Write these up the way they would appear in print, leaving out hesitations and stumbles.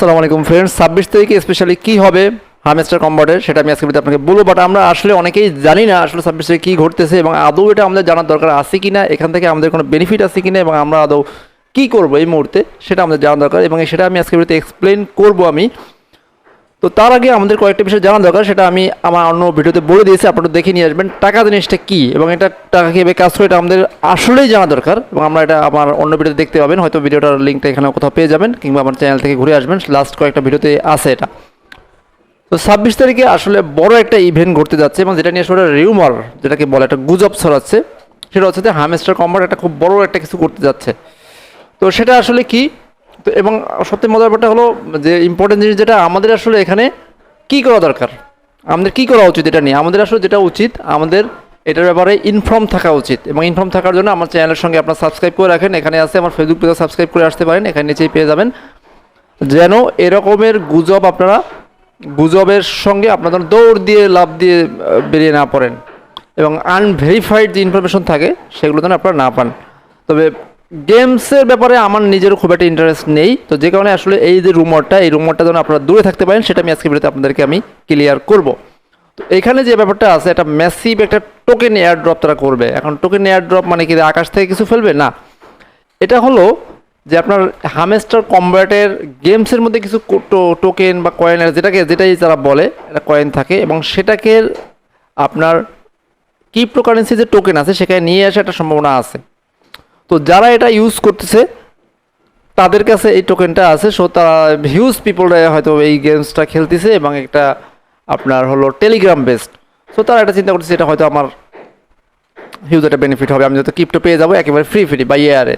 আসসালামু আলাইকুম ফ্রেন্ডস, 26 তারিখে স্পেশালি কী হবে হামস্টার কম্বাটের সেটা আমি আজকে আপনাকে বলবো। বাট আমরা আসলে অনেকেই জানি না আসলে 26 তারিখে কী ঘটতেছে এবং আদৌ এটা আমাদের জানার দরকার আছে কি না, এখান থেকে আমাদের কোনো বেনিফিট আছে কি না এবং আমরা আদৌ কী করবো এই মুহূর্তে সেটা আমাদের জানা দরকার এবং সেটা আমি আজকে এক্সপ্লেন করবো আমি। তো তার আগে আমাদের কয়েকটা বিষয় জানা দরকার, সেটা আমি আমার অন্য ভিডিওতে বলে দিয়েছি, আপনারা দেখে নিয়ে আসবেন টাকা জিনিসটা কী এবং এটা টাকা কীভাবে কাজ করে এটা আমাদের আসলেই জানা দরকার এবং আমরা এটা আমার অন্য ভিডিওতে দেখতে পাবেন, হয়তো ভিডিওটার লিঙ্কটা এখানে কোথাও পেয়ে যাবেন কিংবা আমার চ্যানেল থেকে ঘুরে আসবেন, লাস্ট কয়েকটা ভিডিওতে আছে এটা। তো 26 তারিখে আসলে বড় একটা ইভেন্ট ঘটতে যাচ্ছে এবং যেটা নিয়ে আসলে রিউমার যেটাকে বলে একটা গুজব ছড়াচ্ছে, সেটা হচ্ছে যে হামস্টার কম্বাট একটা খুব বড় একটা কিছু করতে যাচ্ছে। তো সেটা আসলে কি, তো এবং সত্যি মজার ব্যাপারটা হলো যে ইম্পর্টেন্ট জিনিস যেটা আমাদের আসলে এখানে কী করা দরকার, আমাদের কী করা উচিত এটা নিয়ে আমাদের আসলে যেটা উচিত, আমাদের এটার ব্যাপারে ইনফর্ম থাকা উচিত এবং ইনফর্ম থাকার জন্য আমার চ্যানেলের সঙ্গে আপনার সাবস্ক্রাইব করে রাখেন, এখানে আছে আমার ফেসবুক পেজে সাবস্ক্রাইব করে আসতে পারেন, এখানে নিচেই পেয়ে যাবেন, যেন এরকমের গুজব আপনারা গুজবের সঙ্গে আপনাদের দৌড় দিয়ে লাভ দিয়ে বেরিয়ে না পড়েন এবং আনভেরিফাইড যে ইনফরমেশন থাকে সেগুলো যেন আপনারা না পান। তবে গেমসের ব্যাপারে আমার নিজেরও খুব একটা ইন্টারেস্ট নেই, তো যে কারণে আসলে এই যে এই রুমারটা যেন আপনারা দূরে থাকতে পারেন সেটা আমি আজকে ভিডিওতে আপনাদেরকে আমি ক্লিয়ার করব। তো এখানে যে ব্যাপারটা আছে, এটা ম্যাসিভ একটা টোকেন এয়ার ড্রপ তারা করবে। এখন টোকেন এয়ার ড্রপ মানে কি আকাশ থেকে কিছু ফেলবে না, এটা হলো যে আপনার হামস্টার কম্ব্যাটের গেমসের মধ্যে কিছু টোকেন বা কয়েন যেটাই তারা বলে এটা কয়েন থাকে এবং সেটাকে আপনার ক্রিপ্টোকারেন্সি যে টোকেন আছে সেখানে নিয়ে আসা একটা সম্ভাবনা আছে। তো যারা এটা ইউজ করতেছে তাদের কাছে এই টোকেনটা আছে, সো তারা হিউজ পিপলরা হয়তো এই গেমসটা খেলতেছে এবং একটা আপনার হলো টেলিগ্রাম বেসড, সো তারা এটা চিন্তা করতেছে এটা হয়তো আমার হিউজ একটা বেনিফিট হবে, আমি যত ক্রিপ্টো পেয়ে যাবো একেবারে ফ্রি বাই ইয়ারে।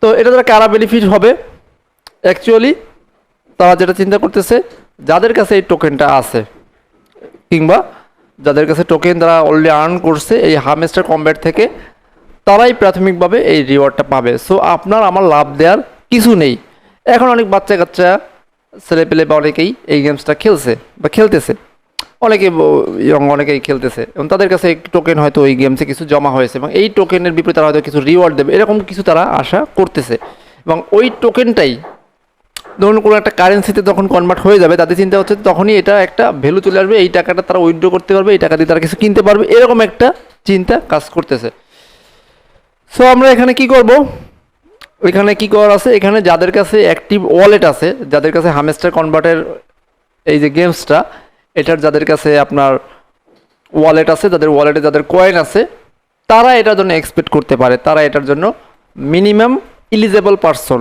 তো এটা দ্বারা কারা বেনিফিট হবে, অ্যাকচুয়ালি তারা যেটা চিন্তা করতেছে যাদের কাছে এই টোকেনটা আছে কিংবা যাদের কাছে টোকেন তারা অলরেডি আর্ন করছে এই হামস্টার কম্ব্যাট থেকে, তারাই প্রাথমিকভাবে এই রিওয়ার্ডটা পাবে। সো আপনার আমার লাভ দেওয়ার কিছু নেই। এখন অনেক বাচ্চা কাচ্চা ছেলেপেলে বা অনেকেই এই গেমসটা খেলছে বা খেলতেছে, অনেকেই খেলতেছে এবং তাদের কাছে টোকেন হয়তো ওই গেমসে কিছু জমা হয়েছে এবং এই টোকেনের বিপরীতে তারা হয়তো কিছু রিওয়ার্ড দেবে, এরকম কিছু তারা আশা করতেছে এবং ওই টোকেনটাই ধরুন কোনো একটা কারেন্সিতে যখন কনভার্ট হয়ে যাবে তাদের চিন্তা হচ্ছে তখনই এটা একটা ভ্যালু চলে আসবে, এই টাকাটা তারা উইথড্র করতে পারবে, এই টাকা দিয়ে তারা কিছু কিনতে পারবে, এরকম একটা চিন্তা কাজ করতেছে। সো আমরা এখানে কি করব, এখানে কি করার আছে, এখানে যাদের কাছে অ্যাক্টিভ ওয়ালেট আছে, যাদের কাছে হামস্টার কনভার্টের এই যে গেমসটা এটার যাদের কাছে আপনার ওয়ালেট আছে, যাদের ওয়ালেটে যাদের কয়েন আছে, তারা এটার জন্য এক্সপেক্ট করতে পারে, তারা এটার জন্য মিনিমাম ইলিজেবল পারসন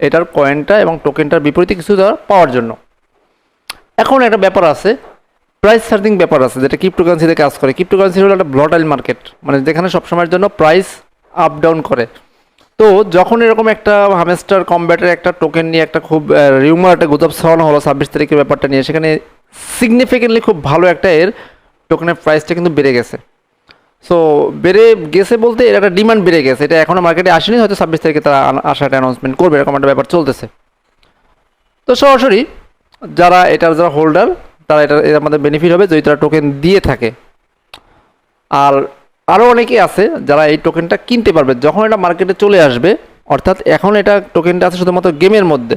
এটার কয়েনটা এবং টোকেনটার বিপরীতে কিছু পাওয়ার জন্য। এখন একটা ব্যাপার আছে, প্রাইস সার্চিং ব্যাপার আছে যেটা ক্রিপ্টোকারেন্সিতে কাজ করে। ক্রিপ্টোকারেন্সি হলো একটা ভোলাটাইল মার্কেট, মানে যেখানে সবসময়ের জন্য প্রাইস আপ ডাউন করে। তো যখন এরকম একটা হামস্টার কম্ব্যাটের একটা টোকেন নিয়ে একটা খুব রিউমার একটা গুজব ছড়ানো হলো 26 তারিখের ব্যাপারটা নিয়ে, সেখানে সিগনিফিকেন্টলি খুব ভালো একটা এর টোকেনের প্রাইসটা কিন্তু বেড়ে গেছে। সো বেড়ে গেছে বলতে এর একটা ডিমান্ড বেড়ে গেছে, এটা এখনও মার্কেটে আসেনি, হয়তো 26 তারিখে তারা আসাটা অ্যানাউন্সমেন্ট করবে, এরকম একটা ব্যাপার চলতেছে। তো সরাসরি যারা হোল্ডার তারা এর আমাদের বেনিফিট হবে যদি তারা টোকেন দিয়ে থাকে। আর আরও অনেকেই আছে যারা এই টোকেনটা কিনতে পারবে যখন এটা মার্কেটে চলে আসবে, অর্থাৎ এখন এটা টোকেনটা আছে শুধুমাত্র গেমের মধ্যে।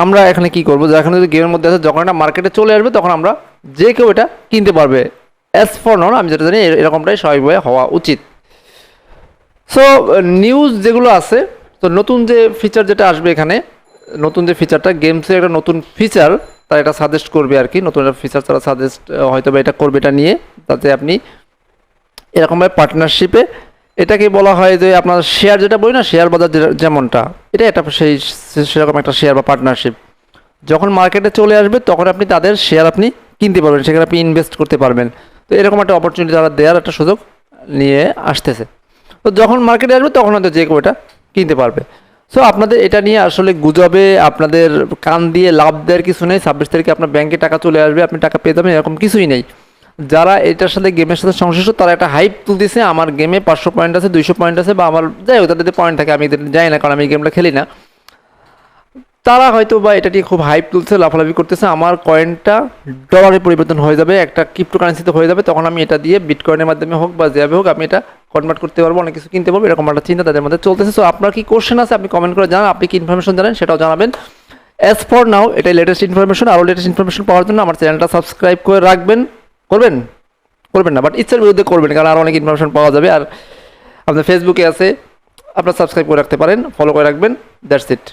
আমরা এখানে কি করবো, যখন যদি গেমের মধ্যে আছে যখন এটা মার্কেটে চলে আসবে তখন আমরা যে কেউ এটা কিনতে পারবে। অ্যাজ ফর নন আমি যেটা জানি এরকমটাই স্বাভাবিকভাবে হওয়া উচিত। সো নিউজ যেগুলো আছে, তো নতুন যে ফিচার যেটা আসবে এখানে, নতুন যে ফিচারটা গেমসের একটা নতুন ফিচার তারা এটা সাজেস্ট করবে আর কি, নতুন একটা ফিচার তারা সাজেস্ট হয়তো বা এটা করবে, এটা নিয়ে তাতে আপনি এরকমভাবে পার্টনারশিপে, এটাকে বলা হয় যে আপনার শেয়ার যেটা বলি না, শেয়ার বাজার যেমনটা, এটা একটা সেরকম একটা শেয়ার বা পার্টনারশিপ যখন মার্কেটে চলে আসবে তখন আপনি তাদের শেয়ার আপনি কিনতে পারবেন, সেখানে আপনি ইনভেস্ট করতে পারবেন। তো এরকম একটা অপরচুনিটি তারা দেওয়ার একটা সুযোগ নিয়ে আসতেছে। তো যখন মার্কেটে আসবে তখন হয়তো যে কেউ এটা কিনতে পারবে। সো আপনাদের এটা নিয়ে আসলে গুজবে আপনাদের কান দিয়ে লাভ দেওয়ার কিছু নেই। 26 তারিখে আপনার ব্যাংকে টাকা চলে আসবে, আপনি টাকা পেয়ে যাবেন, এরকম কিছুই নেই। যারা এটার সাথে গেমের সাথে সংশ্লিষ্ট তারা একটা হাইপ তুলতেছে, আমার গেমে 500 পয়েন্ট আছে, 200 পয়েন্ট আছে, বা আমার যাই হোক তাদের পয়েন্ট থাকে, আমি জানি না কারণ আমি এই গেমটা খেলি না। তারা হয়তো বা এটা নিয়ে খুব হাইপ তুলছে, লাফালাফি করতেছে, আমার কয়েনটা ডলারে পরিবর্তন হয়ে যাবে, একটা ক্রিপ্টোকারেন্সিতে হয়ে যাবে, তখন আমি এটা দিয়ে বিটকয়েনের মাধ্যমে হোক বা যেভাবে হোক আমি এটা কনভার্ট করতে পারবো, অনেক কিছু কিনতে পারবো, এরকম একটা চিন্তা তাদের মধ্যে চলতেছে। সো আপনার কি কোশ্চেন আছে আপনি কমেন্ট করে জানান, আপনি কি ইনফরমেশন জানেন সেটাও জানাবেন। অ্যাজ ফর নাও এটাই লেটেস্ট ইনফরমেশন। আরও লেটেস্ট ইনফরমেশন পাওয়ার জন্য আমার চ্যানেলটা সাবস্ক্রাইব করে রাখবেন। করবেন করবেন না, বাট ইচ্ছার বিরুদ্ধে করবেন, কারণ আরও অনেক ইনফরমেশন পাওয়া যাবে। আর আপনার ফেসবুকে আছে, আপনার সাবস্ক্রাইব করে রাখতে পারেন, ফলো করে রাখবেন। That's it.